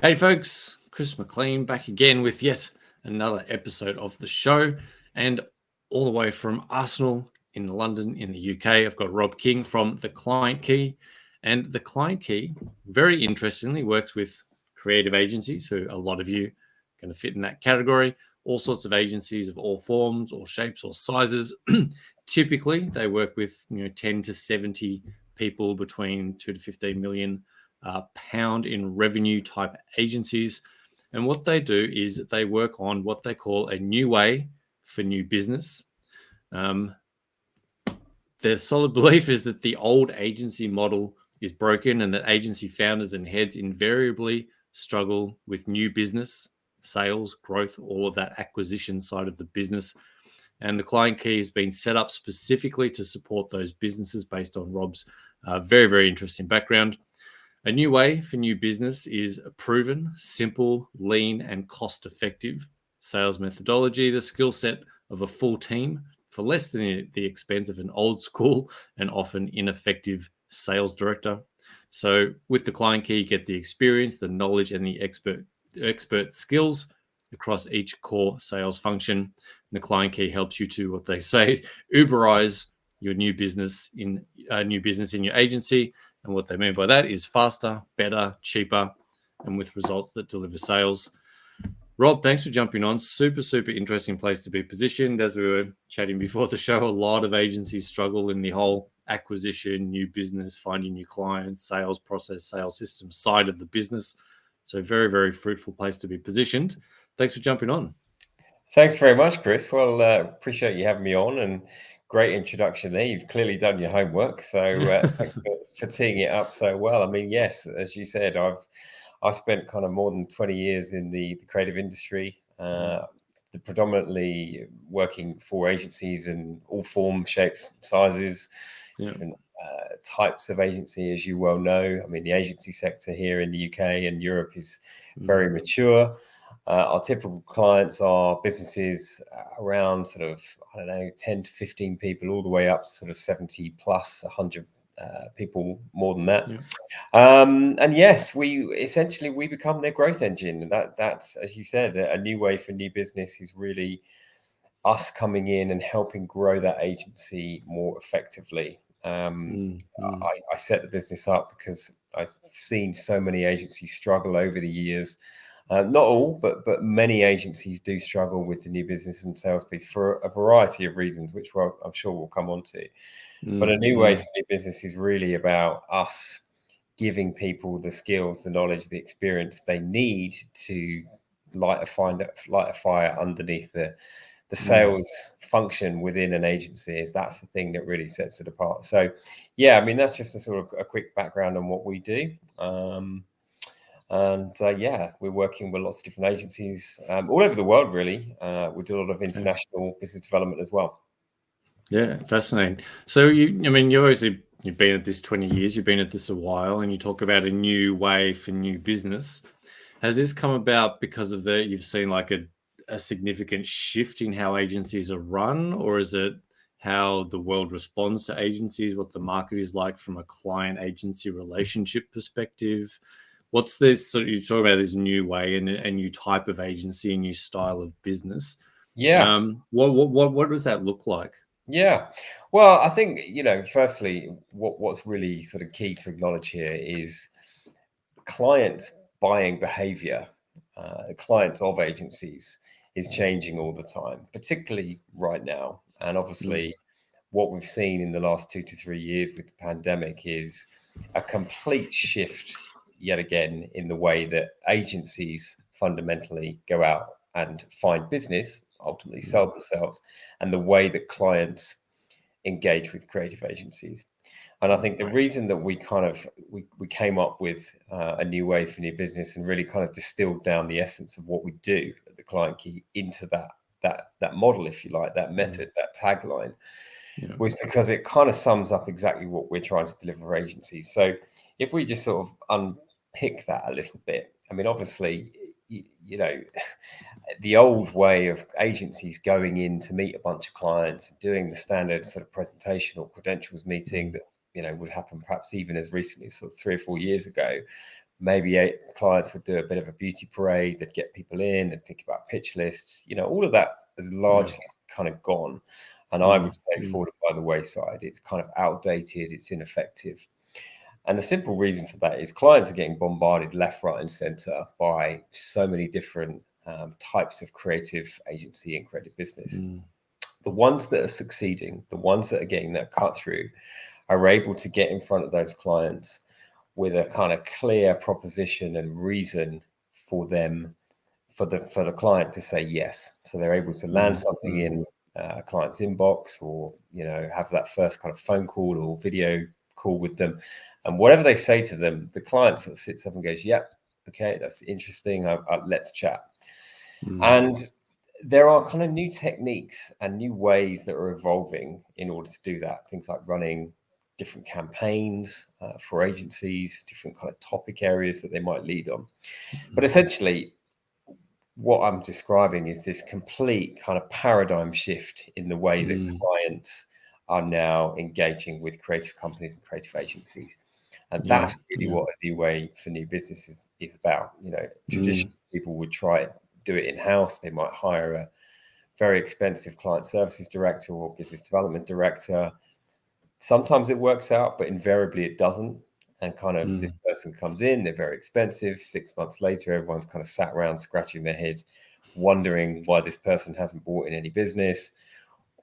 Hey folks, Chris McLean back again with yet another episode of the show, and all the way from Arsenal in London in the UK, I've got Rob King from The Client Key. And The Client Key, very interestingly, works with creative agencies, who a lot of you are going to fit in that category, all sorts of agencies of all forms or shapes or sizes. Typically, they work with 10 to 70 people between 2 to 15 million pound in revenue type agencies. And what they do is they work on what they call a new way for new business. Their solid belief is that the old agency model is broken and that agency founders and heads invariably struggle with new business, sales, growth, all of that acquisition side of the business. And the Client Key has been set up specifically to support those businesses based on Rob's very, very interesting background. A new way for new business is a proven, simple, lean, and cost effective sales methodology, the skill set of a full team for less than the expense of an old school and often ineffective sales director. So, with the Client Key, you get the experience, the knowledge, and the expert skills across each core sales function. And the Client Key helps you to, what they say, uber-ise your new business in your agency. And what they mean by that is faster, better, cheaper, and with results that deliver sales. Rob, thanks for jumping on. Super, super interesting place to be positioned. As we were chatting before the show, a lot of agencies struggle in the whole acquisition, new business, finding new clients, sales process, sales system side of the business. So very, very fruitful place to be positioned. Thanks for jumping on. Thanks very much, Chris. Well, appreciate you having me on, and great introduction there. You've clearly done your homework, so thanks for teeing it up so well. I mean, yes, as you said, I've spent kind of more than 20 years in the creative industry, predominantly working for agencies in all forms, shapes, sizes, different types of agency, as you well know. I mean, the agency sector here in the UK and Europe is very mature. Our typical clients are businesses around sort of, 10 to 15 people, all the way up to sort of 70 plus 100 people, more than that. And yes, we become their growth engine. That's, as you said, a new way for new business is really us coming in and helping grow that agency more effectively. I set the business up because I've seen so many agencies struggle over the years. Not all, but many agencies do struggle with the new business and sales piece for a variety of reasons, which I'm sure we'll come on to. But a new way for new business is really about us giving people the skills, the knowledge, the experience they need to light a fire underneath the sales function within an agency. That's the thing that really sets it apart. So, yeah, I mean, that's just a sort of a quick background on what we do. Yeah, we're working with lots of different agencies all over the world, really. We do a lot of international business development as well. Yeah, fascinating. So, you've been at this 20 years, you've been at this a while, and you talk about a new way for new business. Has this come about because of you've seen like a significant shift in how agencies are run, or is it how the world responds to agencies, what the market is like from a client agency relationship perspective? What's this? So you talk about this new way and a new type of agency, a new style of business. Yeah. What does that look like? Yeah. Well, I think, firstly, what's really sort of key to acknowledge here is clients' buying behavior, clients of agencies is changing all the time, particularly right now. And obviously, what we've seen in the last 2 to 3 years with the pandemic is a complete shift yet again in the way that agencies fundamentally go out and find business, ultimately sell themselves, and the way that clients engage with creative agencies. And I think the reason that we came up with a new way for new business and really kind of distilled down the essence of what we do at the Client Key into that model, if you like, that method, that tagline, was because it kind of sums up exactly what we're trying to deliver for agencies. So if we just sort of unpick that a little bit, I mean, obviously, the old way of agencies going in to meet a bunch of clients, doing the standard sort of presentation or credentials meeting that would happen perhaps even as recently as sort of 3 or 4 years ago, maybe clients would do a bit of a beauty parade. They'd get people in and think about pitch lists. All of that is largely kind of gone. And I would say fallen by the wayside. It's kind of outdated. It's ineffective. And the simple reason for that is clients are getting bombarded left, right, and center by so many different types of creative agency and creative business. The ones that are succeeding, the ones that are getting that cut through, are able to get in front of those clients with a kind of clear proposition and reason for them, for the client to say yes. So they're able to land something in a client's inbox, or have that first kind of phone call or video call with them, and whatever they say to them, the client sort of sits up and goes, "Yep, okay, that's interesting. Let's chat." And there are kind of new techniques and new ways that are evolving in order to do that. Things like running different campaigns for agencies, different kind of topic areas that they might lead on. But essentially, what I'm describing is this complete kind of paradigm shift in the way that clients are now engaging with creative companies and creative agencies. And that's really what a new way for new business is about. Traditionally, people would do it in-house. They might hire a very expensive client services director or business development director. Sometimes it works out, but invariably it doesn't. And kind of this person comes in, they're very expensive. 6 months later, everyone's kind of sat around scratching their head, wondering why this person hasn't brought in any business,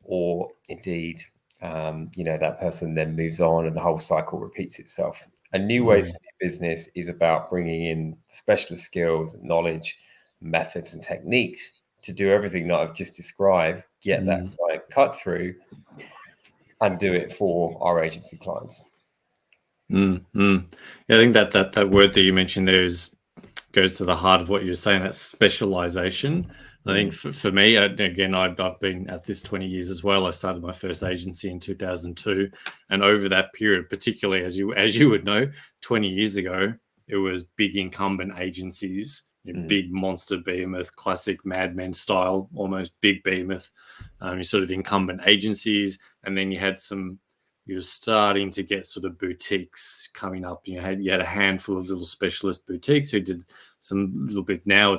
or indeed, that person then moves on and the whole cycle repeats itself. A new way for business is about bringing in specialist skills, knowledge, methods, and techniques to do everything that I've just described, get that client cut through, and do it for our agency clients. Yeah, I think that word that you mentioned there goes to the heart of what you're saying, that specialization. I think for me, again, I've been at this 20 years as well. I started my first agency in 2002, and over that period, particularly as you would know, 20 years ago, it was big incumbent agencies, big monster behemoth, classic Mad Men style, almost big behemoth, sort of incumbent agencies, and then you're starting to get sort of boutiques coming up. You had a handful of little specialist boutiques who did some little bit. Now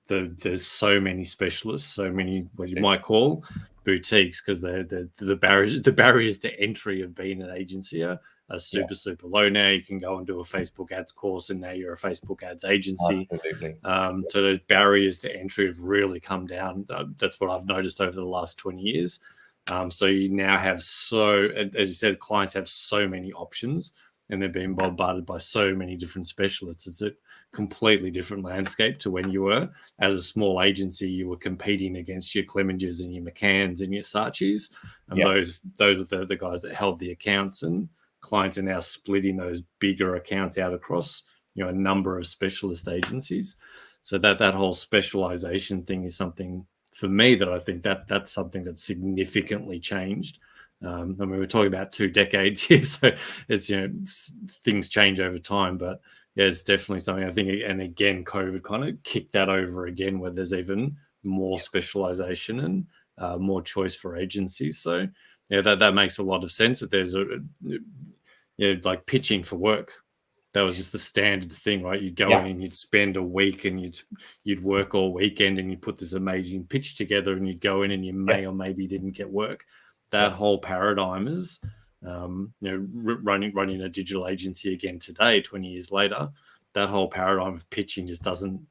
there's so many specialists, so many what you might call boutiques, because the barriers to entry of being an agency are super low now. You can go and do a Facebook ads course, and now you're a Facebook ads agency. Absolutely. So those barriers to entry have really come down. That's what I've noticed over the last 20 years. So you now have as you said, clients have so many options, and they're being bombarded by so many different specialists. It's a completely different landscape to when you were, as a small agency, you were competing against your Clemengers and your McCanns and your Saatchis, and those are the guys that held the accounts, and clients are now splitting those bigger accounts out across a number of specialist agencies. So that whole specialization thing is something, for me, that I think that's something that's significantly changed. I mean, we're talking about 2 decades here, so it's things change over time, but it's definitely something I think. And again, COVID kind of kicked that over again, where there's even more specialization and more choice for agencies. So that makes a lot of sense. That there's like pitching for work. That was just the standard thing, right? You'd go in and you'd spend a week, and you'd work all weekend, and you put this amazing pitch together, and you'd go in and you may or maybe didn't get work. That whole paradigm is, running a digital agency again today, 20 years later. That whole paradigm of pitching just doesn't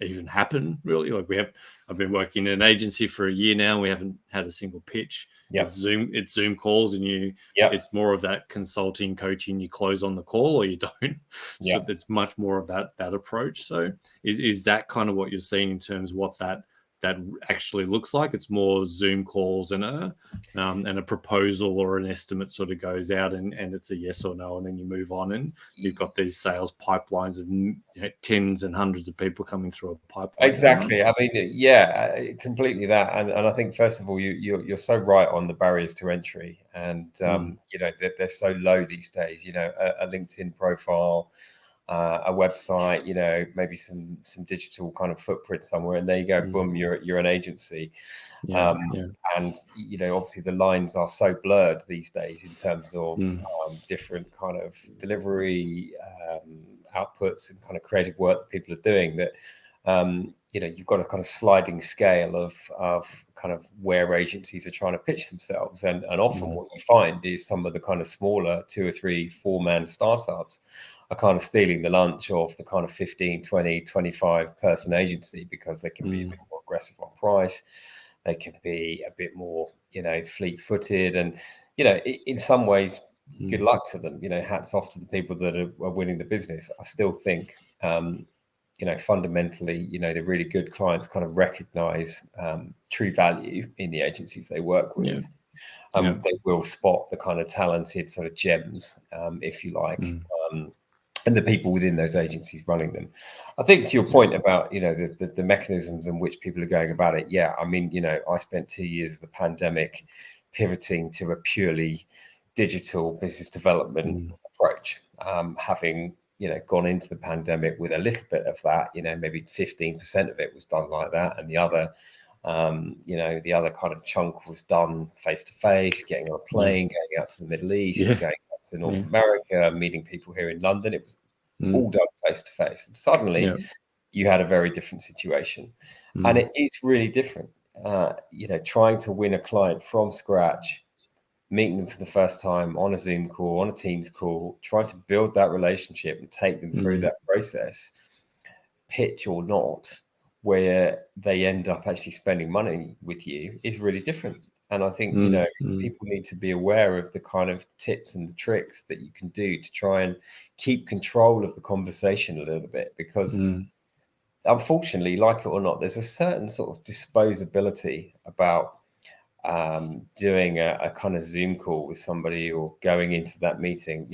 even happen, really. Like I've been working in an agency for a year now. We haven't had a single pitch. It's Zoom calls, and it's more of that consulting, coaching. You close on the call or you don't. So it's much more of that approach. So is that kind of what you're seeing in terms of what that actually looks like? It's more Zoom calls and a proposal or an estimate sort of goes out, and it's a yes or no, and then you move on, and you've got these sales pipelines of tens and hundreds of people coming through a pipeline. Exactly. I mean, completely that. And I think, first of all, you're so right on the barriers to entry, and they're so low these days. A LinkedIn profile, a website, maybe some digital kind of footprint somewhere, and there you go, boom, you're an agency. And obviously the lines are so blurred these days in terms of different kind of delivery, outputs and kind of creative work that people are doing, that you've got a kind of sliding scale of kind of where agencies are trying to pitch themselves. And often what you find is some of the kind of smaller 2 or 3, 4-man startups are kind of stealing the lunch of the kind of 15, 20, 25 person agency, because they can be a bit more aggressive on price. They can be a bit more, fleet footed. And, in some ways, good luck to them. Hats off to the people that are winning the business. I still think, fundamentally, the really good clients kind of recognize true value in the agencies they work with. They will spot the kind of talented sort of gems, if you like, and the people within those agencies running them. I think, to your point about, the mechanisms in which people are going about it. Yeah, I mean, I spent 2 years of the pandemic pivoting to a purely digital business development approach, having gone into the pandemic with a little bit of that, maybe 15% of it was done like that, and the other kind of chunk was done face to face, getting on a plane, going out to the Middle East, going out to North America, meeting people here in London. It was all done face to face. And suddenly you had a very different situation, and it is really different. Trying to win a client from scratch, meeting them for the first time on a Zoom call, on a Teams call, trying to build that relationship and take them through that process, pitch or not, where they end up actually spending money with you, is really different. And I think, people need to be aware of the kind of tips and the tricks that you can do to try and keep control of the conversation a little bit, because unfortunately, like it or not, there's a certain sort of disposability about doing a kind of Zoom call with somebody or going into that meeting.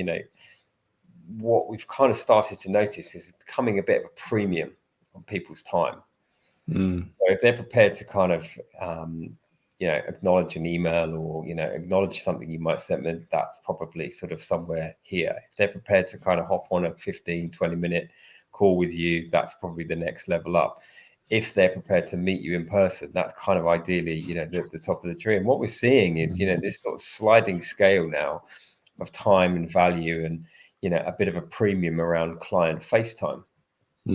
What we've kind of started to notice is becoming a bit of a premium on people's time. So if they're prepared to kind of, acknowledge an email or, acknowledge something you might send them, that's probably sort of somewhere here. If they're prepared to kind of hop on a 15, 20-minute call with you, that's probably the next level up. If they're prepared to meet you in person, that's kind of ideally, the top of the tree. And what we're seeing is, this sort of sliding scale now of time and value, and, a bit of a premium around client FaceTime.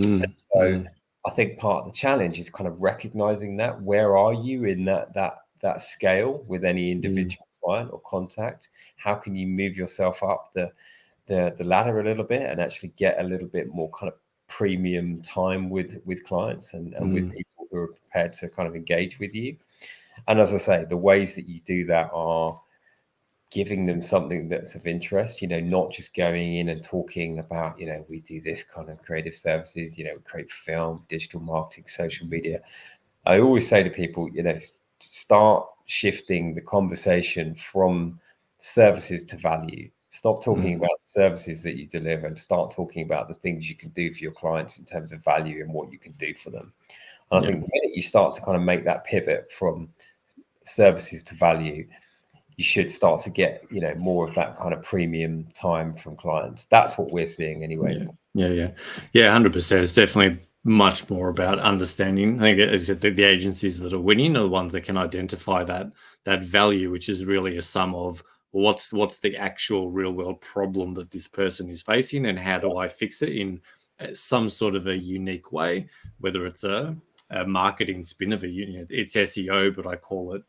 So I think part of the challenge is kind of recognizing that. Where are you in that scale with any individual client or contact? How can you move yourself up the ladder a little bit and actually get a little bit more kind of premium time with clients and with people who are prepared to kind of engage with you? And as I say, the ways that you do that are giving them something that's of interest, not just going in and talking about, we do this kind of creative services, we create film, digital marketing, social media. I always say to people, start shifting the conversation from services to value. Stop talking about the services that you deliver and start talking about the things you can do for your clients in terms of value and what you can do for them. And I think the minute you start to kind of make that pivot from services to value, you should start to get, more of that kind of premium time from clients. That's what we're seeing anyway. Yeah, 100%. It's definitely much more about understanding. I think, as the agencies that are winning are the ones that can identify that value, which is really a sum of what's the actual real world problem that this person is facing, and how do I fix it in some sort of a unique way, whether it's a marketing spin of it, it's SEO, but I call it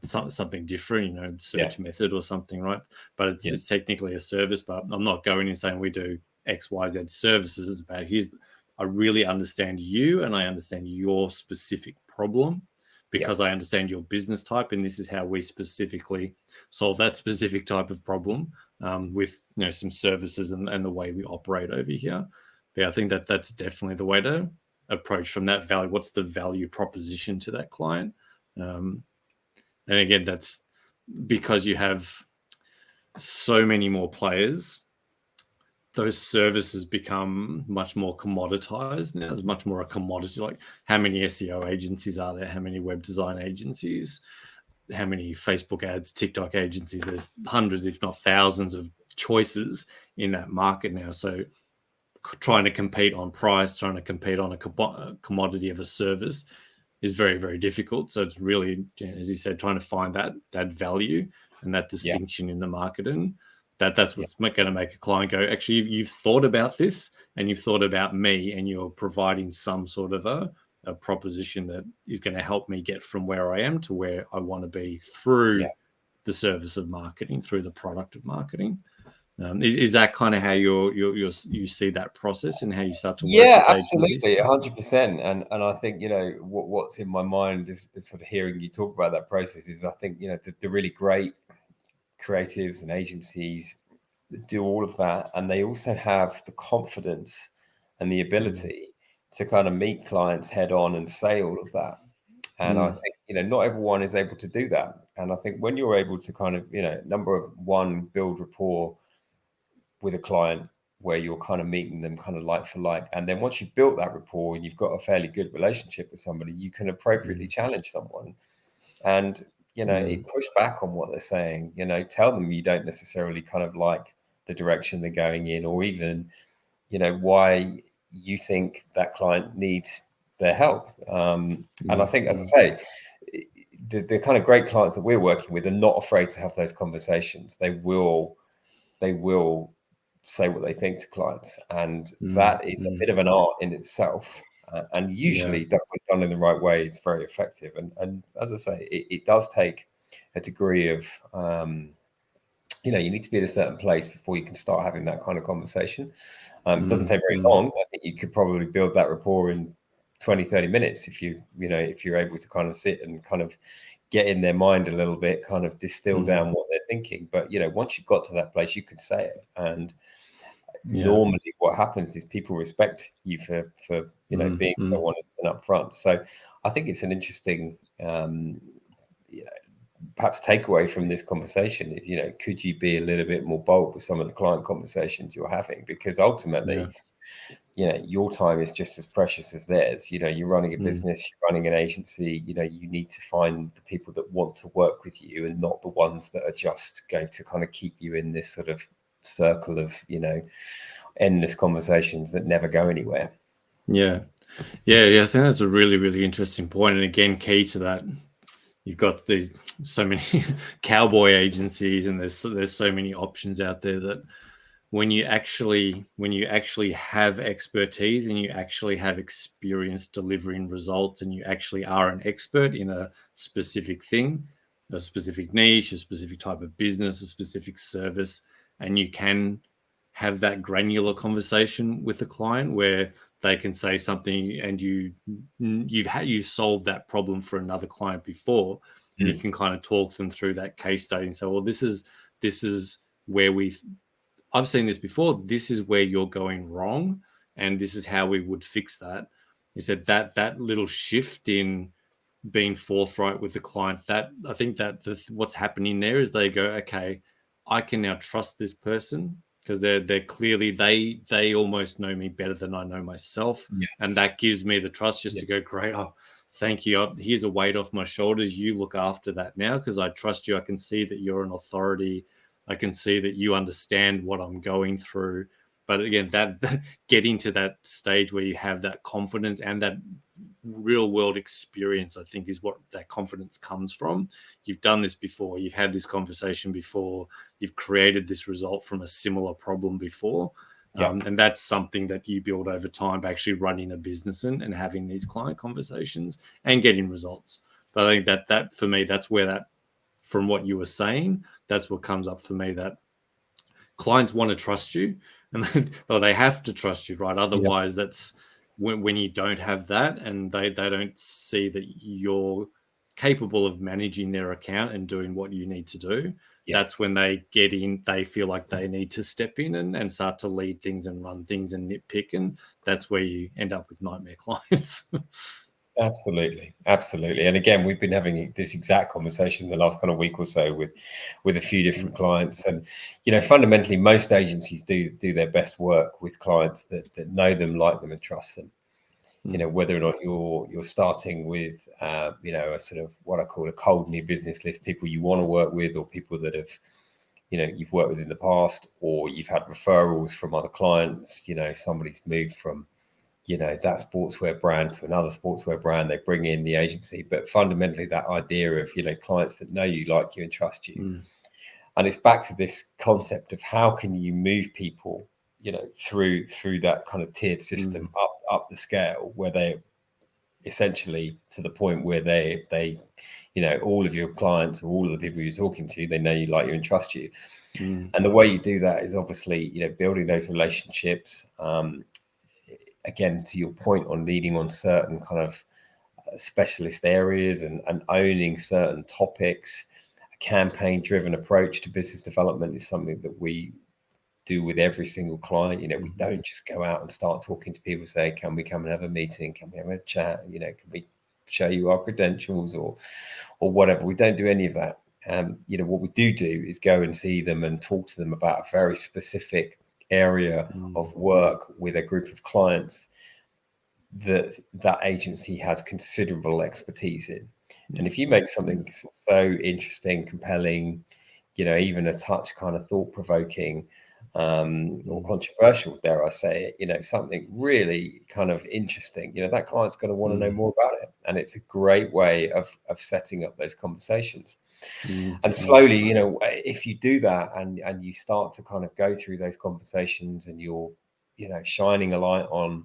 something different, search method or something, right? But it's technically a service, but I'm not going and saying we do XYZ services. It's about I really understand you and I understand your specific problem, because I understand your business type, and this is how we specifically solve that specific type of problem with some services and the way we operate over here. But I think that's definitely the way to approach from that value. What's the value proposition to that client? And again, that's because you have so many more players. Those services become much more commoditized now. There's much more a commodity, like how many SEO agencies are there? How many web design agencies? How many Facebook ads, TikTok agencies? There's hundreds, if not thousands, of choices in that market now. So trying to compete on price, trying to compete on a commodity of a service is very, very difficult. So it's really, as you said, trying to find that value and that distinction in the market. And That's what's going to make a client go, actually, you've thought about this and you've thought about me, and you're providing some sort of a proposition that is going to help me get from where I am to where I want to be through the service of marketing, through the product of marketing. Is that kind of how you see that process and how you start to work with agencies? Absolutely, 100%. And I think, what's in my mind is sort of hearing you talk about that process is, I think, the really great creatives and agencies do all of that, and they also have the confidence and the ability to kind of meet clients head on and say all of that. And I think, not everyone is able to do that. And I think when you're able to kind of, number one, build rapport with a client where you're kind of meeting them kind of like for like, and then once you've built that rapport and you've got a fairly good relationship with somebody, you can appropriately challenge someone and push back on what they're saying, tell them you don't necessarily kind of like the direction they're going in, or even why you think that client needs their help. And I think, as I say, the kind of great clients that we're working with are not afraid to have those conversations. They will say what they think to clients, and that is a bit of an art in itself. And usually, done in the right way, is very effective. And as I say, it does take a degree of, you need to be at a certain place before you can start having that kind of conversation. It doesn't take very long. I think you could probably build that rapport in 20-30 minutes if you're able to kind of sit and kind of get in their mind a little bit, kind of distill down what they're thinking. But once you've got to that place, you can say it. And normally what happens is people respect you for being so honest and upfront. So I think it's an interesting perhaps takeaway from this conversation is, could you be a little bit more bold with some of the client conversations you're having? Because ultimately, your time is just as precious as theirs. You're running a business, you're running an agency, you need to find the people that want to work with you and not the ones that are just going to kind of keep you in this sort of circle of, endless conversations that never go anywhere. Yeah. I think that's a really, really interesting point. And again, key to that, you've got these so many cowboy agencies, and there's so many options out there that when you actually have expertise and you actually have experience delivering results, and you actually are an expert in a specific thing, a specific niche, a specific type of business, a specific service, and you can have that granular conversation with the client where they can say something and you've solved that problem for another client before, and you can kind of talk them through that case study and say, well, this is where I've seen this before. This is where you're going wrong, and this is how we would fix that. He said that little shift in being forthright with the client, that I think that what's happening there is they go, okay, I can now trust this person because they're clearly they almost know me better than I know myself, and that gives me the trust just to go, great, oh, thank you. Here's a weight off my shoulders. You look after that now because I trust you. I can see that you're an authority. I can see that you understand what I'm going through. But again, that getting to that stage where you have that confidence and that real world experience, I think, is what that confidence comes from. You've done this before. You've had this conversation before. You've created this result from a similar problem before. And that's something that you build over time by actually running a business and having these client conversations and getting results. But I think that for me, that's where that, from what you were saying, that's what comes up for me, that clients want to trust you, and they have to trust you, right? Otherwise, that's when you don't have that, and they don't see that you're capable of managing their account and doing what you need to do. That's when they get in, they feel like they need to step in and start to lead things and run things and nitpick, and that's where you end up with nightmare clients. Absolutely. And again, we've been having this exact conversation the last kind of week or so with a few different clients. And fundamentally, most agencies do their best work with clients that know them, like them, and trust them. Whether or not you're starting with a sort of what I call a cold new business list, people you want to work with, or people that have you've worked with in the past, or you've had referrals from other clients. Somebody's moved from that sportswear brand to another sportswear brand, they bring in the agency. But fundamentally, that idea of clients that know you, like you, and trust you, And it's back to this concept of how can you move people, through that kind of tiered system up the scale, where they essentially to the point where they all of your clients or all of the people you're talking to, they know you, like you, and trust you. And the way you do that is obviously building those relationships, again, to your point on leading on certain kind of specialist areas and owning certain topics. A campaign driven approach to business development is something that we do with every single client. We don't just go out and start talking to people, say, can we come and have a meeting, can we have a chat, can we show you our credentials or whatever. We don't do any of that. What we do is go and see them and talk to them about a very specific area of work with a group of clients that agency has considerable expertise in. And if you make something so interesting, compelling, even a touch kind of thought-provoking, or controversial, dare I say it, something really kind of interesting, that client's going to want to know more about it. And it's a great way of setting up those conversations. And slowly, if you do that and you start to kind of go through those conversations and you're, shining a light on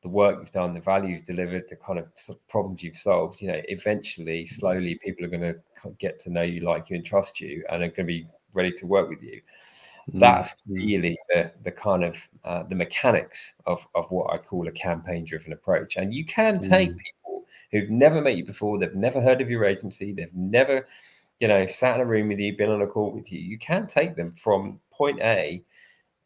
the work you've done, the value you've delivered, the kind of problems you've solved, eventually, slowly, people are going to get to know you, like you, and trust you, and are going to be ready to work with you. That's really the kind of the mechanics of what I call a campaign-driven approach. And you can take people who've never met you before, they've never heard of your agency, they've never, sat in a room with you, been on a call with you. You can take them from point A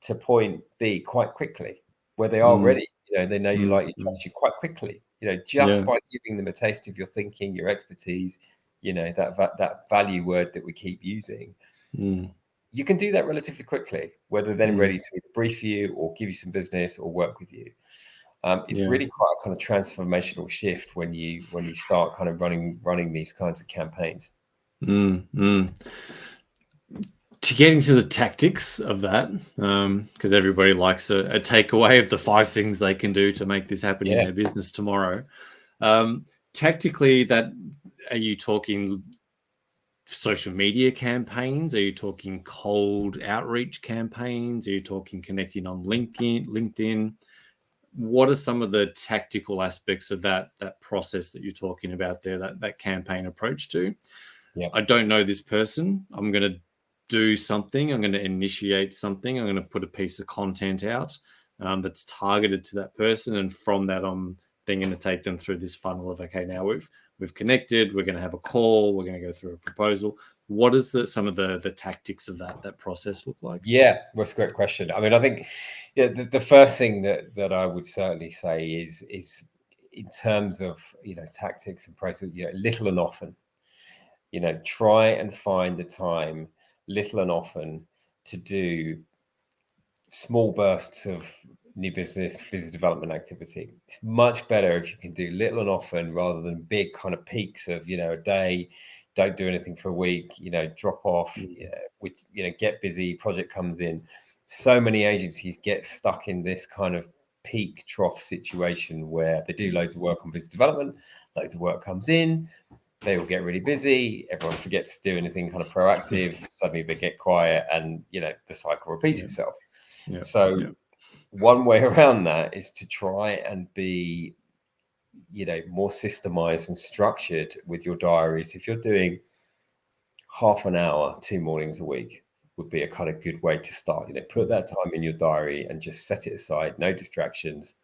to point B quite quickly, where they are ready. They know you, like you, trust you quite quickly. Just by giving them a taste of your thinking, your expertise, that value word that we keep using. You can do that relatively quickly, whether they're ready to either brief you or give you some business or work with you. It's really quite a kind of transformational shift when you start kind of running these kinds of campaigns. To get into the tactics of that, because everybody likes a takeaway of the 5 things they can do to make this happen in their business tomorrow. Tactically, are you talking social media campaigns? Are you talking cold outreach campaigns? Are you talking connecting on LinkedIn? What are some of the tactical aspects of that process that you're talking about there, that campaign approach to? I don't know this person. I'm going to do something. I'm going to initiate something. I'm going to put a piece of content out that's targeted to that person, and from that, I'm then going to take them through this funnel of, okay, now we've connected. We're going to have a call. We're going to go through a proposal. What is some of the tactics of that process look like? Yeah, well, that's a great question. I mean, I think the first thing that I would certainly say is in terms of tactics and process, little and often. Try and find the time, little and often, to do small bursts of new business development activity. It's much better if you can do little and often rather than big kind of peaks of a day. Don't do anything for a week, drop off, get busy, project comes in. So many agencies get stuck in this kind of peak trough situation where they do loads of work on business development, loads of work comes in, they will get really busy, everyone forgets to do anything kind of proactive, suddenly they get quiet, and the cycle repeats itself. One way around that is to try and be more systemized and structured with your diaries. If you're doing half an hour 2 mornings a week, would be a kind of good way to start. Put that time in your diary and just set it aside, no distractions,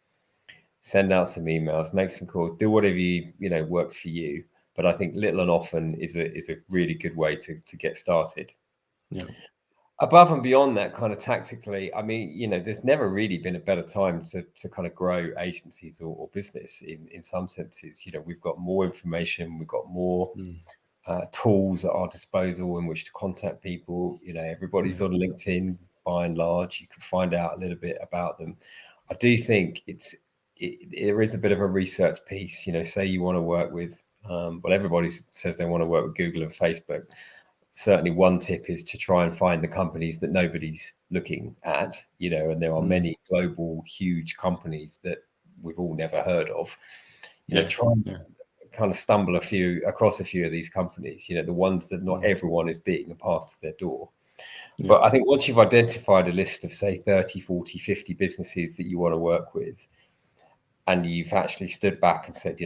send out some emails, make some calls, do whatever works for you. But I think little and often is a really good way to get started. Above and beyond that, kind of tactically, I mean, there's never really been a better time to kind of grow agencies or business in some senses. We've got more information, we've got more tools at our disposal in which to contact people. Everybody's on LinkedIn by and large. You can find out a little bit about them. I do think there is a bit of a research piece. Say you want to work with, everybody says they want to work with Google and Facebook. Certainly one tip is to try and find the companies that nobody's looking at, and there are many global, huge companies that we've all never heard of. Try and kind of stumble across a few of these companies, the ones that not everyone is beating a path to their door. But I think once you've identified a list of, say, 30, 40, 50 businesses that you want to work with, and you've actually stood back and said,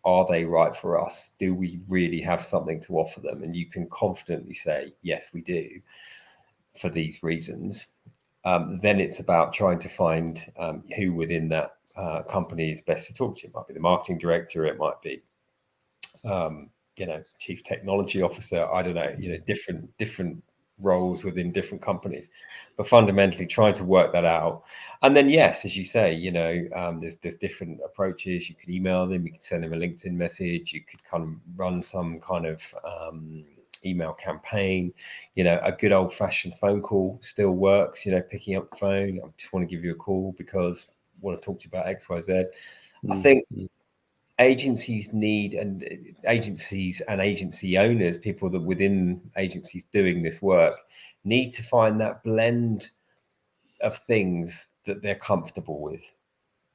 are they right for us? Do we really have something to offer them? And you can confidently say, yes, we do, for these reasons. Then it's about trying to find who within that company is best to talk to. It might be the marketing director. It might be, chief technology officer. I don't know, different roles within different companies, but fundamentally trying to work that out. And then, yes, as you say, there's different approaches. You could email them, you could send them a LinkedIn message, you could kind of run some kind of email campaign. A good old-fashioned phone call still works. Picking up the phone, I just want to give you a call because I want to talk to you about XYZ. I think agencies and agency owners, people that within agencies doing this work, need to find that blend of things that they're comfortable with.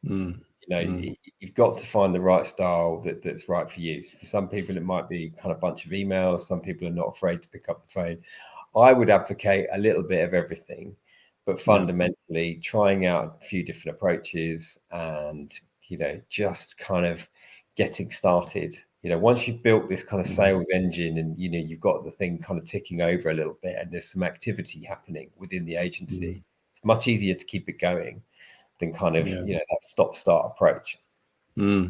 You've got to find the right style that's right for you. For some people, it might be kind of a bunch of emails. Some people are not afraid to pick up the phone. I would advocate a little bit of everything, but fundamentally trying out a few different approaches and, just kind of getting started. Once you've built this kind of sales engine and, you've got the thing kind of ticking over a little bit and there's some activity happening within the agency, it's much easier to keep it going than kind of, that stop-start approach. Yeah,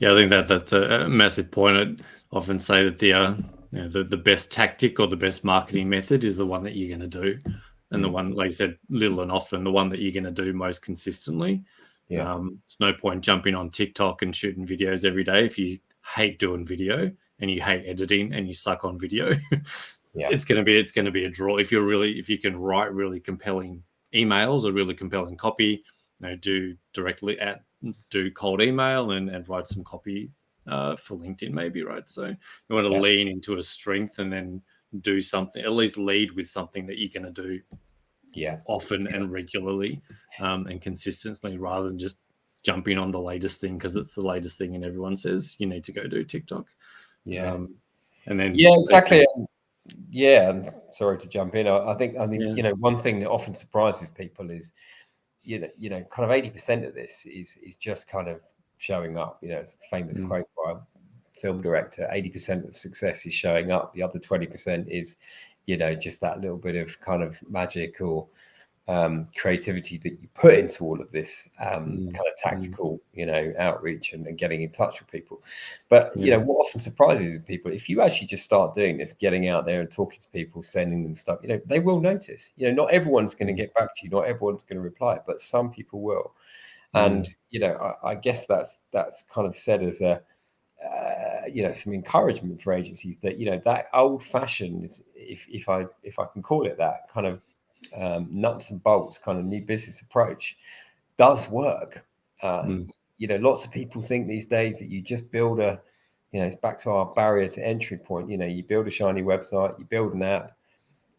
I think that's a massive point. I often say that the best tactic or the best marketing method is the one that you're going to do. And the one, like you said, little and often, the one that you're going to do most consistently. It's no point jumping on TikTok and shooting videos every day if you hate doing video and you hate editing and you suck on video. It's going to be a draw. If you can write really compelling emails or really compelling copy, do cold email and write some copy for LinkedIn maybe, right? So you want to lean into a strength and then do something, at least lead with something that you're going to do often and regularly and consistently, rather than just jumping on the latest thing because it's the latest thing and everyone says you need to go do TikTok. And then exactly. And sorry to jump in. I think one thing that often surprises people is kind of 80% of this is just kind of showing up. It's a famous quote by a film director: 80% of success is showing up. The other 20% is just that little bit of kind of magic or creativity that you put into all of this kind of tactical outreach and getting in touch with people. But what often surprises people, if you actually just start doing this, getting out there and talking to people, sending them stuff, they will notice. Not everyone's going to get back to you, not everyone's going to reply, but some people will. And I guess that's kind of said as a some encouragement for agencies that that old-fashioned, if I can call it that, kind of nuts and bolts kind of new business approach does work. Lots of people think these days that you just build it's back to our barrier to entry point. You build a shiny website, you build an app,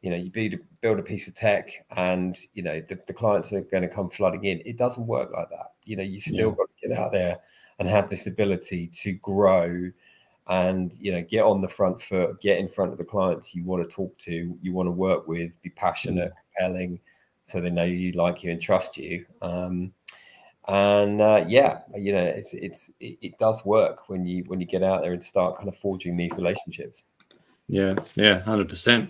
you build a piece of tech, and the clients are going to come flooding in. It doesn't work like that. You've still got to get out there and have this ability to grow and get on the front foot, get in front of the clients you want to talk to, you want to work with, be passionate, compelling, so they know you, like you, and trust you. It does work when you get out there and start kind of forging these relationships. 100%.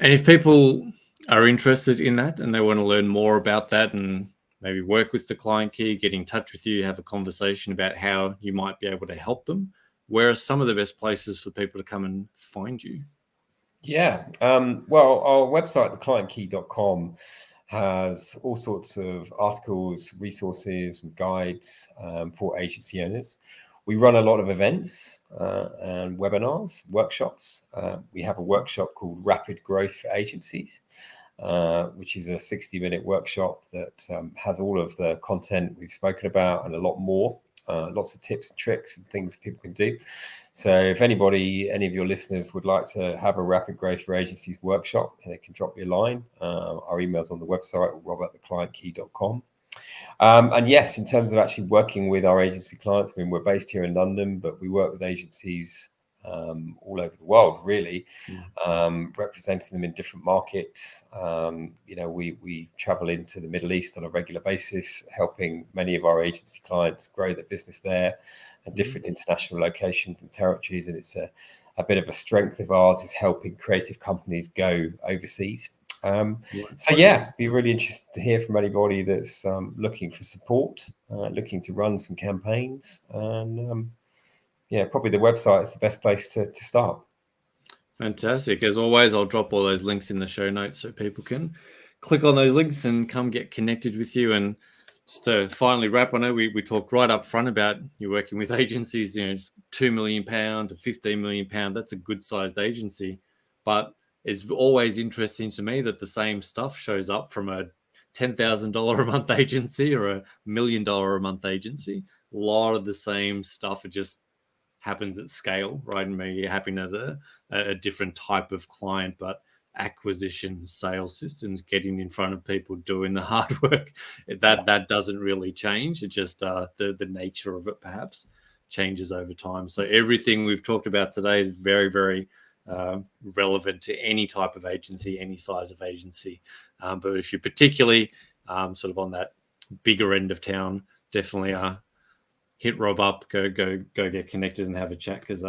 And if people are interested in that and they want to learn more about that and maybe work with the Client Key, get in touch with you, have a conversation about how you might be able to help them, where are some of the best places for people to come and find you? Well, our website, theclientkey.com, has all sorts of articles, resources, and guides for agency owners. We run a lot of events and webinars, workshops. We have a workshop called Rapid Growth for Agencies, which is a 60-minute workshop that has all of the content we've spoken about and a lot more. Lots of tips and tricks and things people can do. So if any of your listeners would like to have a Rapid Growth for Agencies workshop, they can drop me a line. Our email's on the website, rob@theclientkey.com. And yes, in terms of actually working with our agency clients, we're based here in London, but we work with agencies all over the world, really, representing them in different markets. We travel into the Middle East on a regular basis, helping many of our agency clients grow their business there and different international locations and territories. And it's a bit of a strength of ours is helping creative companies go overseas. Be really interested to hear from anybody that's looking for support, looking to run some campaigns, and probably the website is the best place to start. Fantastic. As always, I'll drop all those links in the show notes so people can click on those links and come get connected with you. And just to finally wrap, I know we talked right up front about you working with agencies, £2 million to £15 million. That's a good sized agency, but it's always interesting to me that the same stuff shows up from a $10,000 a month agency or $1 million a month agency. A lot of the same stuff. It just happens at scale, right? And maybe happening at a different type of client, but acquisition, sales systems, getting in front of people, doing the hard work, that doesn't really change. It just the nature of it perhaps changes over time. So everything we've talked about today is very, very relevant to any type of agency, any size of agency. But if you're particularly sort of on that bigger end of town, definitely hit Rob up, go get connected and have a chat, because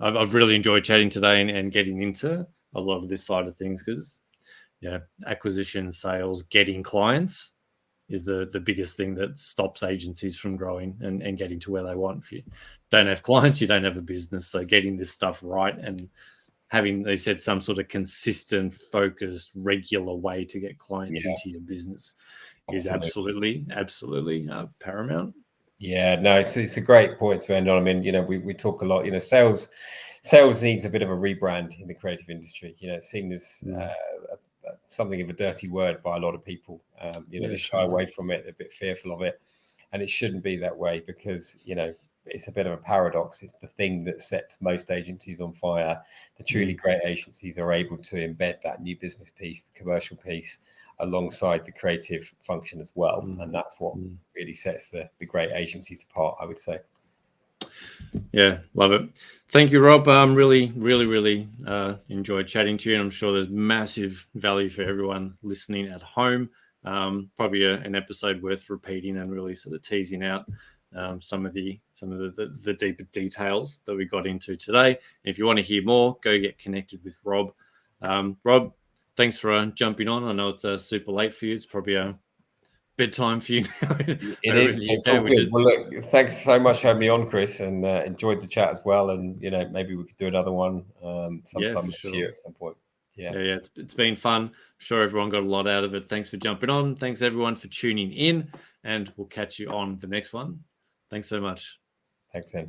I've really enjoyed chatting today and getting into a lot of this side of things, because acquisition, sales, getting clients is the biggest thing that stops agencies from growing and getting to where they want. If you don't have clients, you don't have a business. So getting this stuff right and having, they said, some sort of consistent, focused, regular way to get clients into your business is absolutely paramount. Yeah, no, it's a great point to end on. I mean, we talk a lot, sales needs a bit of a rebrand in the creative industry. It's seen as something of a dirty word by a lot of people. They shy away from it, they're a bit fearful of it. And it shouldn't be that way, because, it's a bit of a paradox. It's the thing that sets most agencies on fire. The truly great agencies are able to embed that new business piece, the commercial piece, alongside the creative function as well. And that's what really sets the great agencies apart, I would say. Yeah, love it. Thank you, Rob. Really, really, really enjoyed chatting to you. And I'm sure there's massive value for everyone listening at home. Probably an episode worth repeating and really sort of teasing out some of the deeper details that we got into today. And if you want to hear more, go get connected with Rob. Rob, thanks for jumping on. I know it's super late for you. It's probably a bedtime for you now. It is. It's all good. Well, look, thanks so much for having me on, Chris, and enjoyed the chat as well. And maybe we could do another one sometime next year at some point. Yeah. It's been fun. I'm sure everyone got a lot out of it. Thanks for jumping on. Thanks everyone for tuning in, and we'll catch you on the next one. Thanks so much. Thanks, then.